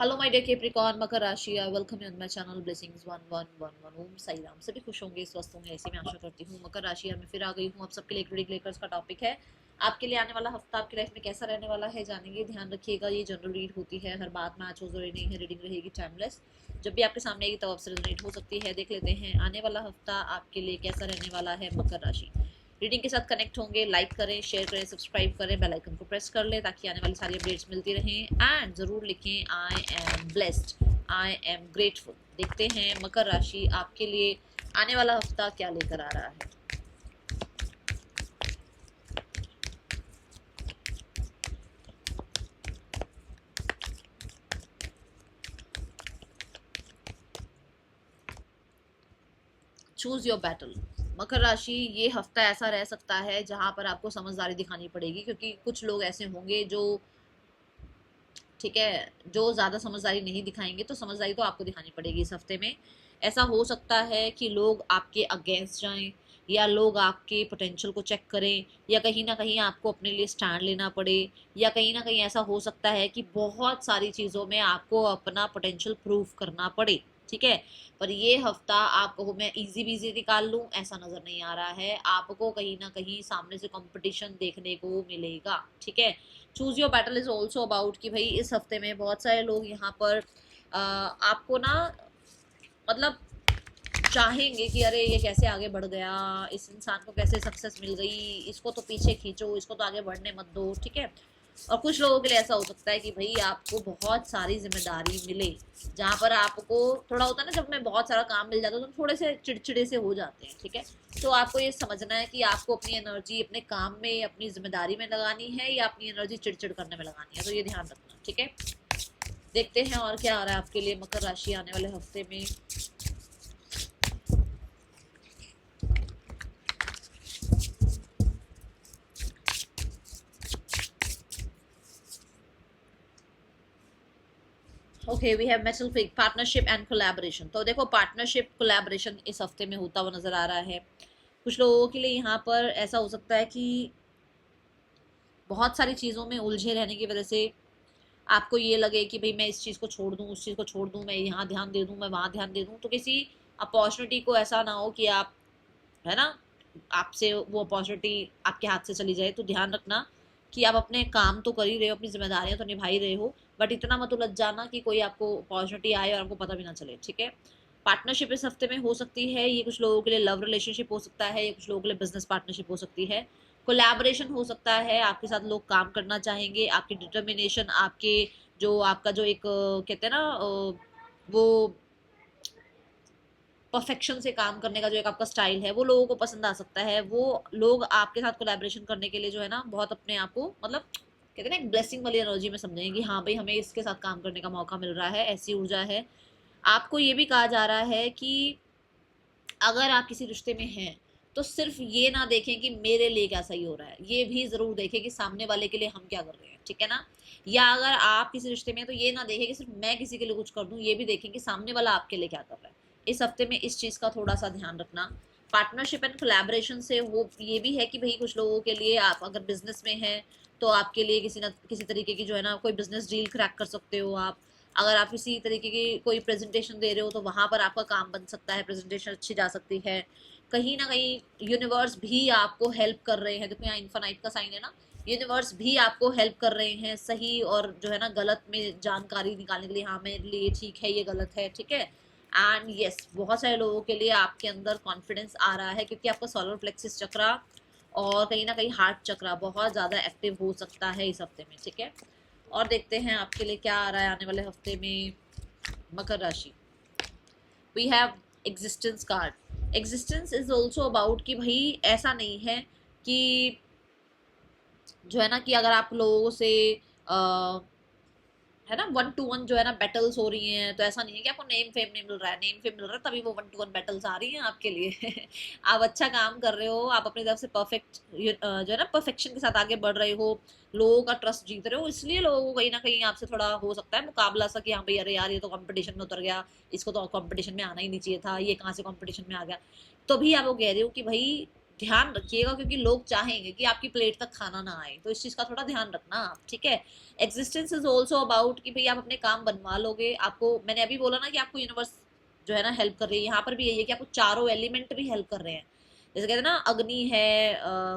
Hello my dear Capricorn, मकर राशि, I welcome you on my channel blessings 1111। ओम साई राम। सभी खुश होंगे, स्वस्थ होंगे, ऐसे मैं आशा करती हूँ। मकर राशि यार मैं फिर आ गई हूँ आप सबके लिए एक रीडिंग लेकर। इसका टॉपिक है आपके लिए आने वाला हफ्ता आपकी लाइफ में कैसा रहने वाला है, जानेंगे। ध्यान रखिएगा, ये जनरल रीड होती है, हर बात मैच हो जरूरी नहीं है, रीडिंग रहेगी टाइमलेस। जब भी आपके सामने आएगी तब आपसे रेजोनेट हो सकती है। देख लेते हैं आने वाला हफ्ता आपके लिए कैसा रहने वाला है मकर राशि। रीडिंग के साथ कनेक्ट होंगे, लाइक करें, शेयर करें, सब्सक्राइब करें, बेल आइकन को प्रेस कर लें ताकि आने वाली सारी अपडेट्स मिलती रहें। एंड जरूर लिखें I am blessed, I am grateful. देखते हैं मकर राशि आपके लिए आने वाला हफ्ता क्या लेकर आ रहा है। Choose your battle. मकर राशि, ये हफ्ता ऐसा रह सकता है जहां पर आपको समझदारी दिखानी पड़ेगी, क्योंकि कुछ लोग ऐसे होंगे जो, ठीक है, जो ज़्यादा समझदारी नहीं दिखाएंगे। तो समझदारी तो आपको दिखानी पड़ेगी इस हफ्ते में। ऐसा हो सकता है कि लोग आपके अगेंस्ट जाएं, या लोग आपके पोटेंशियल को चेक करें, या कहीं ना कहीं आपको अपने लिए स्टैंड लेना पड़े, या कहीं ना कहीं ऐसा हो सकता है कि बहुत सारी चीज़ों में आपको अपना पोटेंशियल प्रूव करना पड़े। ठीक है, पर ये हफ्ता आप कहो मैं इजी बीजी निकाल लूँ, ऐसा नज़र नहीं आ रहा है। आपको कहीं ना कहीं सामने से कंपटीशन देखने को मिलेगा। ठीक है, choose your battle is also about कि भाई इस हफ्ते में बहुत सारे लोग यहाँ पर आपको ना, मतलब चाहेंगे कि अरे ये कैसे आगे बढ़ गया, इस इंसान को कैसे सक्सेस मिल गई, इसको तो पीछे खींचो, इसको तो आगे बढ़ने मत दो। ठीक है, और कुछ लोगों के लिए ऐसा हो सकता है कि भाई आपको बहुत सारी जिम्मेदारी मिले, जहाँ पर आपको थोड़ा होता है ना, जब मैं बहुत सारा काम मिल जाता है तो थोड़े से चिड़चिड़े से हो जाते हैं। ठीक है, तो आपको ये समझना है कि आपको अपनी एनर्जी अपने काम में, अपनी जिम्मेदारी में लगानी है, या अपनी एनर्जी चिड़चिड़ करने में लगानी है, तो ये ध्यान रखना। ठीक है, देखते हैं और क्या आ रहा है आपके लिए मकर राशि आने वाले हफ्ते में। Okay, we have metal fig, partnership and collaboration. तो देखो, पार्टनरशिप कोलैबोरेशन इस हफ्ते में होता हुआ नजर आ रहा है। कुछ लोगों के लिए यहाँ पर ऐसा हो सकता है कि बहुत सारी चीज़ों में उलझे रहने की वजह से आपको ये लगे कि भाई मैं इस चीज़ को छोड़ दूँ, उस चीज़ को छोड़ दूँ, मैं यहाँ ध्यान दे दूँ, मैं वहाँ ध्यान दे दूँ। तो किसी अपॉर्चुनिटी को ऐसा ना हो कि आप, है ना, आपसे वो अपॉर्चुनिटी आपके हाथ से चली जाए। तो ध्यान रखना कि आप अपने काम तो कर ही रहे हो, अपनी जिम्मेदारियां तो निभा ही रहे हो, बट इतना मत उलझ जाना कि कोई आपको अपॉर्चुनिटी आए और आपको पता भी ना चले। ठीक है, पार्टनरशिप इस हफ्ते में हो सकती है, ये कुछ लोगों के लिए लव रिलेशनशिप हो सकता है, ये कुछ लोगों के लिए बिजनेस पार्टनरशिप हो सकती है। कोलैबोरेशन हो सकता है, आपके साथ लोग काम करना चाहेंगे, आपकी डिटर्मिनेशन, आपके जो आपका जो एक कहते हैं ना वो परफेक्शन से काम करने का जो एक आपका स्टाइल है, वो लोगों को पसंद आ सकता है। वो लोग आपके साथ कोलैबोरेशन करने के लिए जो है ना, बहुत अपने आप को, मतलब कहते हैं ना, एक ब्लेसिंग वाली एनर्जी में समझेंगे कि हाँ भाई हमें इसके साथ काम करने का मौका मिल रहा है, ऐसी ऊर्जा है। आपको ये भी कहा जा रहा है कि अगर आप किसी रिश्ते में हैं तो सिर्फ ये ना देखें कि मेरे लिए क्या सही हो रहा है, ये भी जरूर देखें कि सामने वाले के लिए हम क्या कर रहे हैं। ठीक है ना, या अगर आप किसी रिश्ते में हैं तो ये ना देखें कि सिर्फ मैं किसी के लिए कुछ कर दूं, ये भी देखें कि सामने वाला आपके लिए क्या कर रहा है। इस हफ्ते में इस चीज का थोड़ा सा ध्यान रखना। पार्टनरशिप एंड कोलैबोरेशन से वो ये भी है कि भाई कुछ लोगों के लिए, आप अगर बिजनेस में हैं तो आपके लिए किसी न किसी तरीके की जो है ना, कोई बिजनेस डील क्रैक कर सकते हो आप। अगर आप किसी तरीके की कोई प्रेजेंटेशन दे रहे हो तो वहां पर आपका काम बन सकता है, प्रेजेंटेशन अच्छी जा सकती है। कहीं ना कहीं यूनिवर्स भी आपको हेल्प कर रहे हैं। देखो यहाँ इन्फानाइट का साइन है ना, यूनिवर्स भी आपको हेल्प कर रहे हैं सही और जो है ना गलत में जानकारी निकालने के लिए। हाँ मेरे लिए ठीक है, ये गलत है। ठीक है, एंड यस, बहुत सारे लोगों के लिए आपके अंदर कॉन्फिडेंस आ रहा है, क्योंकि आपका सोलर प्लेक्सिस चक्रा और कहीं ना कहीं हार्ट चक्रा बहुत ज़्यादा एक्टिव हो सकता है इस हफ्ते में। ठीक है, और देखते हैं आपके लिए क्या आ रहा है आने वाले हफ्ते में मकर राशि। We have existence card. Existence is also about कि भाई ऐसा नहीं है कि जो है ना, कि अगर आप लोगों से है ना, 1 to 1 जो है ना बैटल्स हो रही हैं, तो ऐसा नहीं है कि आपको नेम फेम नहीं मिल रहा है। नेम फेम मिल रहा है तभी वो 1 to 1 बैटल्स आ रही हैं आपके लिए। आप अच्छा काम कर रहे हो, आप अपनी तरफ से परफेक्ट जो है ना परफेक्शन के साथ आगे बढ़ रहे हो, लोगों का ट्रस्ट जीत रहे हो, इसलिए लोगों को कहीं ना कहीं आपसे थोड़ा हो सकता है मुकाबला सा कि हाँ भाई अरे यार ये तो कंपटीशन में उतर गया, इसको तो कंपटीशन में आना ही नहीं चाहिए था, ये कहाँ से कंपटीशन में आ गया। तो भी आप वो कह रहे हो कि भाई ध्यान रखिएगा, क्योंकि लोग चाहेंगे कि आपकी प्लेट तक खाना ना आए, तो इस चीज का थोड़ा ध्यान रखना आप, ठीक है। एग्जिस्टेंस इज ऑल्सो अबाउट कि भाई आप अपने काम बनवा लोगे, आपको मैंने अभी बोला ना कि आपको यूनिवर्स जो है ना हेल्प कर रही है, यहाँ पर भी यही है कि आपको चारों एलिमेंट भी हेल्प कर रहे हैं। जैसे कहते हैं ना, अग्नि है,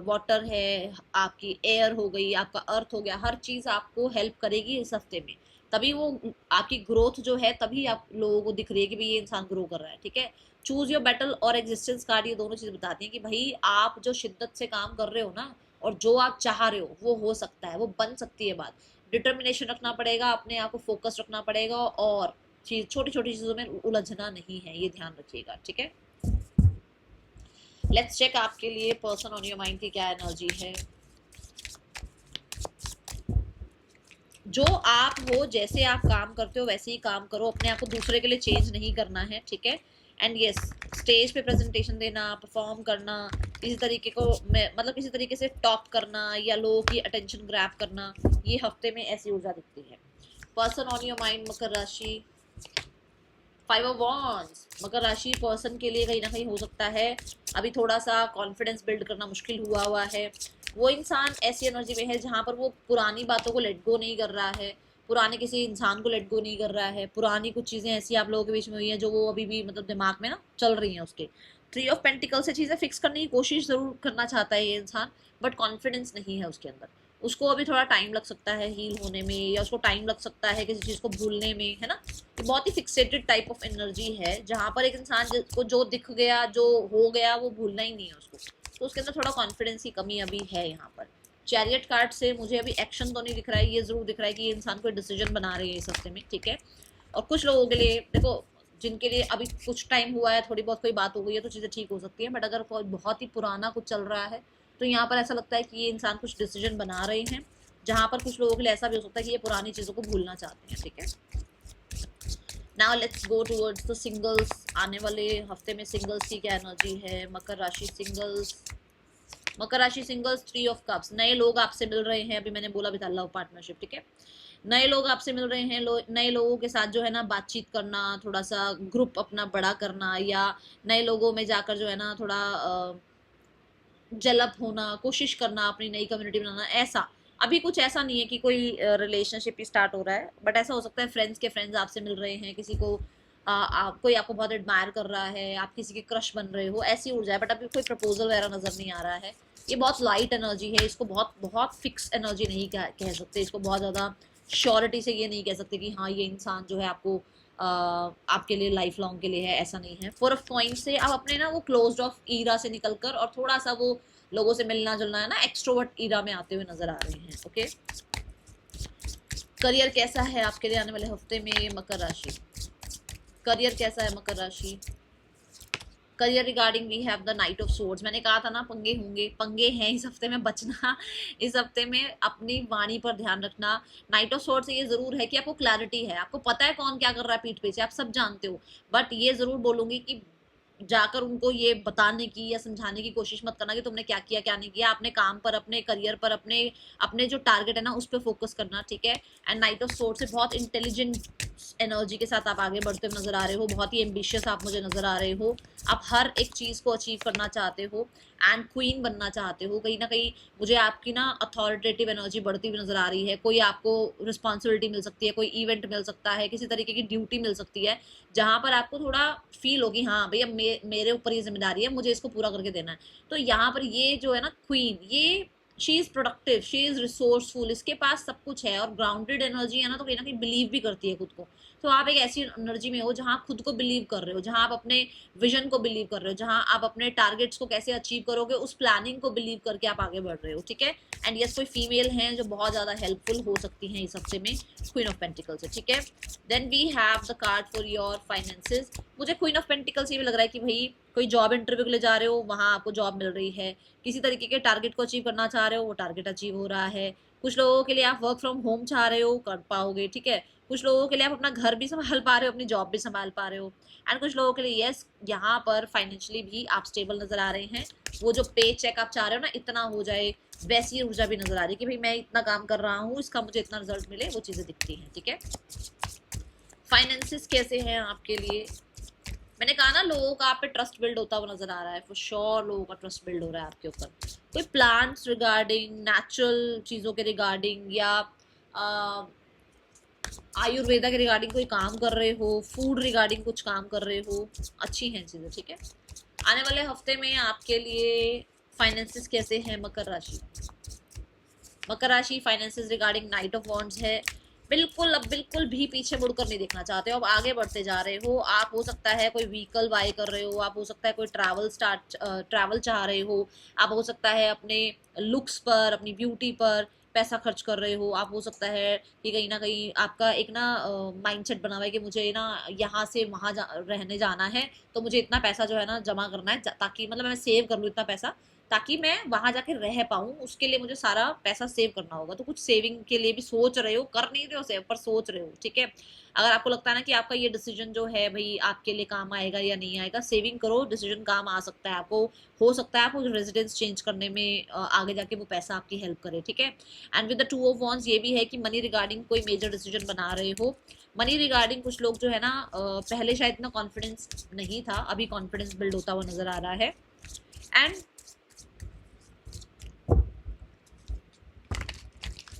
वाटर है, आपकी एयर हो गई, आपका अर्थ हो गया, हर चीज आपको हेल्प करेगी इस हफ्ते में। तभी वो आपकी ग्रोथ जो है, तभी आप लोगों को दिख रही है कि भाई ये इंसान ग्रो कर रहा है, ठीक है। चूज योर बैटल और एग्जिस्टेंस कार्ड ये दोनों चीजें बताती हैं कि भाई आप जो शिद्दत से काम कर रहे हो ना, और जो आप चाह रहे हो वो हो सकता है, वो बन सकती है बात। डिटर्मिनेशन रखना पड़ेगा, अपने आप को फोकस रखना पड़ेगा, और चीज छोटी छोटी चीजों में उलझना नहीं है, ये ध्यान रखिएगा, ठीक है। लेट्स चेक आपके लिए पर्सन ऑन योर माइंड की क्या एनर्जी है। जो आप हो, जैसे आप काम करते हो वैसे ही काम करो, अपने आप को दूसरे के लिए चेंज नहीं करना है, ठीक है। एंड यस, स्टेज पे प्रेजेंटेशन देना, परफॉर्म करना, इसी तरीके को मतलब इसी तरीके से टॉप करना या लोगों की अटेंशन ग्रैब करना, ये हफ्ते में ऐसी ऊर्जा दिखती है। पर्सन ऑन योर माइंड मकर राशि, 5 ऑफ वॉन्ड्स। मकर राशि पर्सन के लिए कहीं ना कहीं हो सकता है अभी थोड़ा सा कॉन्फिडेंस बिल्ड करना मुश्किल हुआ है। वो इंसान ऐसी एनर्जी में है जहां पर वो पुरानी बातों को लेट गो नहीं कर रहा है, पुराने किसी इंसान को लेट गो नहीं कर रहा है, पुरानी कुछ चीजें ऐसी आप लोगों के बीच में हुई हैं जो वो अभी भी मतलब दिमाग में ना चल रही हैं उसके। 3 ऑफ पेंटिकल से चीजें फिक्स करने की कोशिश जरूर करना चाहता है ये इंसान, बट कॉन्फिडेंस नहीं है उसके अंदर। उसको अभी थोड़ा टाइम लग सकता है हील होने में, या उसको टाइम लग सकता है किसी चीज को भूलने में, है ना। ये बहुत ही फिक्सेटेड टाइप ऑफ एनर्जी है, जहां पर एक इंसान को जो दिख गया, जो हो गया, वो भूलना ही नहीं है उसको। तो उसके अंदर थोड़ा कॉन्फिडेंस की कमी अभी है यहाँ पर। चैरियट कार्ड से मुझे अभी एक्शन तो नहीं दिख रहा है, ये जरूर दिख रहा है कि ये इंसान कोई डिसीजन बना रही है इस हफ्ते में, ठीक है। और कुछ लोगों के लिए देखो, जिनके लिए अभी कुछ टाइम हुआ है, थोड़ी बहुत कोई बात हो गई है, तो चीजें ठीक हो सकती है, बट अगर कोई बहुत ही पुराना कुछ चल रहा है, तो यहाँ पर ऐसा लगता है कि ये इंसान कुछ डिसीजन बना रहे हैं, जहां पर कुछ लोगों के लिए ऐसा भी हो सकता है कि ये पुरानी चीजों को भूलना चाहते हैं, ठीक है। Now let's go towards the singles. आने वाले हफ्ते में सिंगल्स की क्या एनर्जी है। मकर राशि सिंगल्स, मकर राशि सिंगल्स, 3 ऑफ कप्स। नए लोग आपसे मिल रहे हैं, अभी मैंने बोला भी था लव पार्टनरशिप, ठीक है। नए लोग आपसे मिल रहे हैं, नए लोगों के साथ जो है ना बातचीत करना, थोड़ा सा ग्रुप अपना बड़ा करना, या नए लोगों में जाकर जो है ना थोड़ा जेलअप होना, कोशिश करना अपनी नई कम्युनिटी बनाना। ऐसा अभी कुछ ऐसा नहीं है कि कोई रिलेशनशिप ही स्टार्ट हो रहा है, बट ऐसा हो सकता है फ्रेंड्स के फ्रेंड्स आपसे मिल रहे हैं, किसी को कोई आपको बहुत एडमायर कर रहा है, आप किसी के क्रश बन रहे हो, ऐसी ऊर्जा है। बट अभी कोई प्रपोजल वगैरह नजर नहीं आ रहा है। ये बहुत लाइट एनर्जी है, इसको बहुत बहुत फिक्स एनर्जी नहीं कह सकते, इसको बहुत ज्यादा श्योरिटी से ये नहीं कह सकते कि हाँ ये इंसान जो है आपको आपके लिए लाइफ लॉन्ग के लिए है, ऐसा नहीं है। 4 ऑफ कॉइंस से आप अपने ना वो क्लोज्ड ऑफ ईरा से निकलकर और थोड़ा सा वो लोगों से मिलना जुलना है ना, एक्सट्रोवर्ट ईरा में आते हुए नजर आ रहे हैं, ओके। करियर कैसा है आपके लिए आने वाले हफ्ते में मकर राशि, करियर कैसा है मकर राशि। Career regarding we have the knight of swords. मैंने कहा था ना पंगे होंगे, पंगे हैं इस हफ्ते में, बचना इस हफ्ते में अपनी वाणी पर ध्यान रखना। नाइट ऑफ सोर्ड्स से ये जरूर है कि आपको क्लैरिटी है, आपको पता है कौन क्या कर रहा है पीठ पीछे, आप सब जानते हो। बट ये जरूर बोलूंगी कि जाकर उनको ये बताने की या समझाने की कोशिश मत करना कि तुमने क्या किया क्या नहीं किया। अपने काम पर, अपने करियर पर, अपने अपने जो टारगेट है ना उस पर फोकस करना, ठीक है। एंड नाइट ऑफ सोर्ड से बहुत इंटेलिजेंट एनर्जी के साथ आप आगे बढ़ते हुए नजर आ रहे हो, बहुत ही एम्बिशियस आप मुझे नजर आ रहे हो, आप हर एक चीज को अचीव करना चाहते हो एंड क्वीन बनना चाहते हो। कहीं ना कहीं मुझे आपकी ना अथॉरिटेटिव एनर्जी बढ़ती हुई नजर आ रही है। कोई आपको रिस्पॉन्सिबिलिटी मिल सकती है, कोई इवेंट मिल सकता है, किसी तरीके की ड्यूटी मिल सकती है, जहां पर आपको थोड़ा फील होगी हाँ भैया मेरे ऊपर ये जिम्मेदारी है, मुझे इसको पूरा करके देना है। तो यहाँ पर ये जो है ना क्वीन, ये she is productive, she is resourceful, इसके पास सब कुछ है और ग्राउंडेड एनर्जी है ना, तो कहीं ना कहीं बिलीव भी करती है खुद को। तो आप एक ऐसी एनर्जी में हो जहां आप खुद को बिलीव कर रहे हो, जहां आप अपने विजन को बिलीव कर रहे हो, जहां आप अपने टारगेट्स को कैसे अचीव करोगे उस प्लानिंग को बिलीव करके आप आगे बढ़ रहे हो, ठीक है। एंड यस, कोई फीमेल हैं जो बहुत ज्यादा हेल्पफुल हो सकती हैं इस हफ्ते में क्वीन ऑफ पेंटिकल्स से, ठीक है। Then we have the card for your finances. मुझे क्वीन ऑफ पेंटिकल्स ये भी लग रहा है कि भाई कोई जॉब इंटरव्यू के लिए जा रहे हो, वहां आपको जॉब मिल रही है, किसी तरीके के टारगेट को अचीव करना चाह रहे हो, वो टारगेट अचीव हो रहा है। कुछ लोगों के लिए आप वर्क फ्रॉम होम चाह रहे हो, कर पाओगे, ठीक है। कुछ लोगों के लिए आप अपना घर भी संभाल पा रहे हो, अपनी जॉब भी संभाल पा रहे हो। एंड कुछ लोगों के लिए यस, यहाँ पर फाइनेंशियली भी आप स्टेबल नजर आ रहे हैं। वो जो पे चेक आप चाह रहे हो ना इतना हो जाए, वैसी ऊर्जा भी नजर आ रही है कि भाई मैं इतना काम कर रहा हूँ, इसका मुझे इतना रिजल्ट मिले, वो चीजें दिखती हैं, ठीक है। फाइनेंसिस कैसे हैं आपके लिए मैंने कहा ना, लोगों का आप पे ट्रस्ट बिल्ड होता हुआ नजर आ रहा है, फॉर श्योर लोगों का ट्रस्ट बिल्ड हो रहा है आपके ऊपर। कोई प्लांट्स रिगार्डिंग, नेचुरल चीजों के रिगार्डिंग, या आयुर्वेदा के रिगार्डिंग कोई काम कर रहे हो, फूड रिगार्डिंग कुछ काम कर रहे हो, अच्छी हैं चीजें, ठीक है। आने वाले हफ्ते में आपके लिए फाइनेंसेस कैसे हैं मकर राशि? मकर राशि finances regarding night of wands है। बिल्कुल, अब बिल्कुल भी पीछे मुड़कर नहीं देखना चाहते हो, अब आगे बढ़ते जा रहे हो आप। हो सकता है कोई व्हीकल बाय कर रहे हो आप, हो सकता है कोई ट्रैवल चाह रहे हो आप, हो सकता है अपने लुक्स पर, अपनी ब्यूटी पर पैसा खर्च कर रहे हो आप। हो सकता है कि कहीं ना कहीं आपका एक ना माइंडसेट बना हुआ है कि मुझे ना यहाँ से वहाँ रहने जाना है, तो मुझे इतना पैसा जो है ना जमा करना है, ताकि मतलब मैं सेव कर लूँ इतना पैसा, ताकि मैं वहां जाके रह पाऊं, उसके लिए मुझे सारा पैसा सेव करना होगा। तो कुछ सेविंग के लिए भी सोच रहे हो, कर नहीं रहे हो सेव, पर सोच रहे हो, ठीक है। अगर आपको लगता है ना कि आपका ये डिसीजन जो है भाई आपके लिए काम आएगा या नहीं आएगा, सेविंग करो, डिसीजन काम आ सकता है आपको। हो सकता है आपको रेजिडेंस चेंज करने में आगे जाके वो पैसा आपकी हेल्प करे, ठीक है। And with the two of wands ये भी है कि मनी रिगार्डिंग कोई मेजर डिसीजन बना रहे हो। मनी रिगार्डिंग कुछ लोग जो है ना पहले शायद इतना कॉन्फिडेंस नहीं था, अभी कॉन्फिडेंस बिल्ड होता हुआ नजर आ रहा है। एंड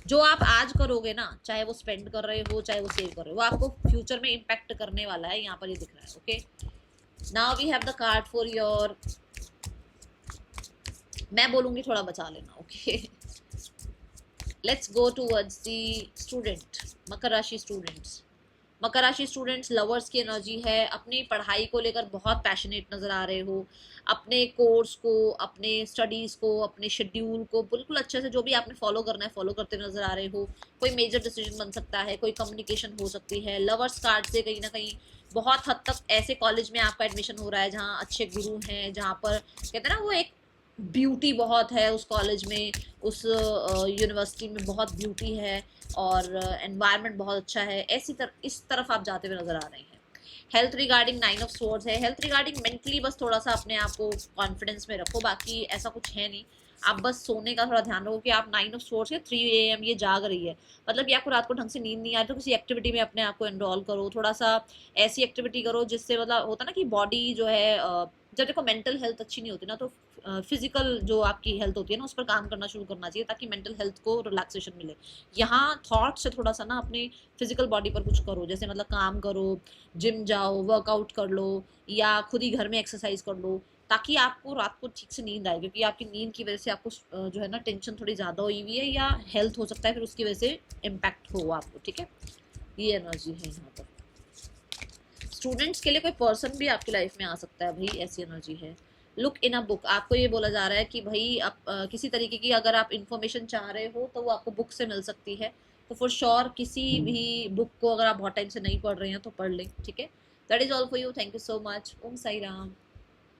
जो आप आज करोगे ना, चाहे वो स्पेंड कर रहे हो चाहे वो सेव कर रहे हो, वो आपको फ्यूचर में इम्पैक्ट करने वाला है, यहाँ पर ये दिख रहा है। Okay, now we have the card for your, मैं बोलूंगी थोड़ा बचा लेना, okay. Let's go towards the student, मकर राशि स्टूडेंट्स। मकर राशि स्टूडेंट्स लवर्स की एनर्जी है, अपनी पढ़ाई को लेकर बहुत पैशनेट नजर आ रहे हो, अपने कोर्स को, अपने स्टडीज को, अपने शेड्यूल को बिल्कुल अच्छे से जो भी आपने फॉलो करना है फॉलो करते नजर आ रहे हो। कोई मेजर डिसीजन बन सकता है, कोई कम्युनिकेशन हो सकती है। लवर्स कार्ड से कहीं ना कहीं बहुत हद तक ऐसे कॉलेज में आपका एडमिशन हो रहा है जहाँ अच्छे गुरु हैं, जहाँ पर कहते हैं ना वो एक ब्यूटी बहुत है उस कॉलेज में, उस यूनिवर्सिटी में बहुत ब्यूटी है, और एनवायरनमेंट बहुत अच्छा है, इस तरफ आप जाते हुए नजर आ रहे हैं। Health regarding nine of swords है। हेल्थ रिगार्डिंग मेंटली बस थोड़ा सा अपने आप को कॉन्फिडेंस में रखो, बाकी ऐसा कुछ है नहीं। आप बस सोने का थोड़ा ध्यान रखो कि आप 9 ऑफ स्वॉर्ड्स के 3 AM ये जाग रही है, मतलब कि आपको रात को ढंग से नींद नहीं आ रही, तो किसी एक्टिविटी में अपने आप को एनरोल करो, थोड़ा सा ऐसी एक्टिविटी करो जिससे मतलब होता ना कि बॉडी जो है जब देखो मेंटल हेल्थ अच्छी नहीं होती ना, तो फिजिकल जो आपकी हेल्थ होती है ना उस पर काम करना शुरू करना चाहिए, ताकि मेंटल हेल्थ को रिलैक्सेशन मिले। यहाँ थॉट से थोड़ा सा ना अपने फिजिकल बॉडी पर कुछ करो, जैसे मतलब काम करो, जिम जाओ, वर्कआउट कर लो, या खुद ही घर में एक्सरसाइज कर लो, ताकि आपको रात को ठीक से नींद आए, क्योंकि आपकी नींद की वजह से आपको जो है ना टेंशन थोड़ी ज़्यादा हुई हुई है, या हेल्थ हो सकता है फिर उसकी वजह से इम्पैक्ट हो आपको, ठीक है। ये एनर्जी है यहाँ पर। स्टूडेंट्स के लिए कोई पर्सन भी आपकी लाइफ में आ सकता है भाई, ऐसी एनर्जी है। लुक इन अ बुक, आपको ये बोला जा रहा है कि भाई आप किसी तरीके की अगर आप इन्फॉर्मेशन चाह रहे हो तो वो आपको बुक से मिल सकती है। तो फॉर श्योर किसी भी बुक को अगर आप बहुत टाइम से नहीं पढ़ रहे हैं तो पढ़ लें, ठीक है। That is all for you, thank you so much, ओम साई राम।